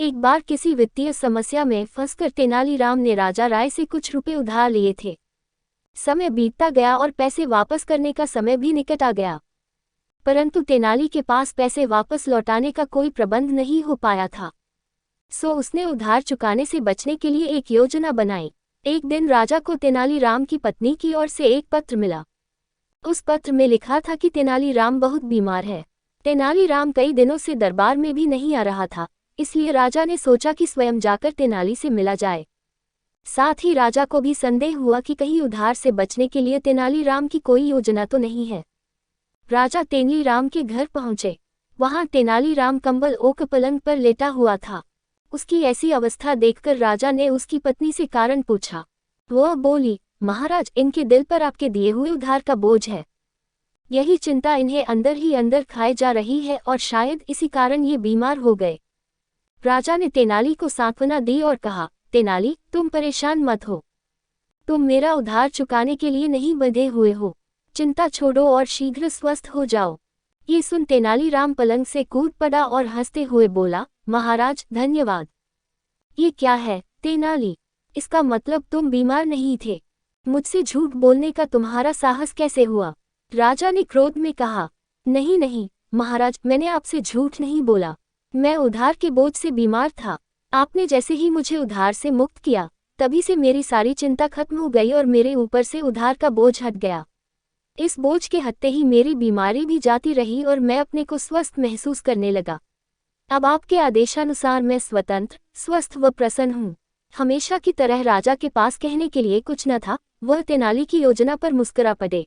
एक बार किसी वित्तीय समस्या में फंसकर तेनालीराम ने राजा राय से कुछ रुपए उधार लिए थे। समय बीतता गया और पैसे वापस करने का समय भी निकट आ गया, परंतु तेनाली के पास पैसे वापस लौटाने का कोई प्रबंध नहीं हो पाया था। सो उसने उधार चुकाने से बचने के लिए एक योजना बनाई। एक दिन राजा को तेनालीराम की पत्नी की ओर से एक पत्र मिला। उस पत्र में लिखा था कि तेनालीराम बहुत बीमार है। तेनालीराम कई दिनों से दरबार में भी नहीं आ रहा था, इसलिए राजा ने सोचा कि स्वयं जाकर तेनाली से मिला जाए। साथ ही राजा को भी संदेह हुआ कि कहीं उधार से बचने के लिए तेनालीराम की कोई योजना तो नहीं है। राजा तेनालीराम के घर पहुंचे। वहां तेनालीराम कंबल ओक पलंग पर लेटा हुआ था। उसकी ऐसी अवस्था देखकर राजा ने उसकी पत्नी से कारण पूछा। वह बोली, महाराज, इनके दिल पर आपके दिए हुए उधार का बोझ है। यही चिंता इन्हें अंदर ही अंदर खाए जा रही है और शायद इसी कारण ये बीमार हो गए। राजा ने तेनाली को सांत्वना दी और कहा, तेनाली, तुम परेशान मत हो। तुम मेरा उधार चुकाने के लिए नहीं बंधे हुए हो। चिंता छोड़ो और शीघ्र स्वस्थ हो जाओ। ये सुन तेनालीराम पलंग से कूद पड़ा और हंसते हुए बोला, महाराज, धन्यवाद। ये क्या है तेनाली? इसका मतलब तुम बीमार नहीं थे। मुझसे झूठ बोलने का तुम्हारा साहस कैसे हुआ? राजा ने क्रोध में कहा, नहीं नहीं महाराज, मैंने आपसे झूठ नहीं बोला। मैं उधार के बोझ से बीमार था। आपने जैसे ही मुझे उधार से मुक्त किया, तभी से मेरी सारी चिंता खत्म हो गई और मेरे ऊपर से उधार का बोझ हट गया। इस बोझ के हटते ही मेरी बीमारी भी जाती रही और मैं अपने को स्वस्थ महसूस करने लगा। अब आपके आदेशानुसार मैं स्वतंत्र, स्वस्थ व प्रसन्न हूँ। हमेशा की तरह राजा के पास कहने के लिए कुछ न था। वह तेनाली की योजना पर मुस्कुरा पड़े।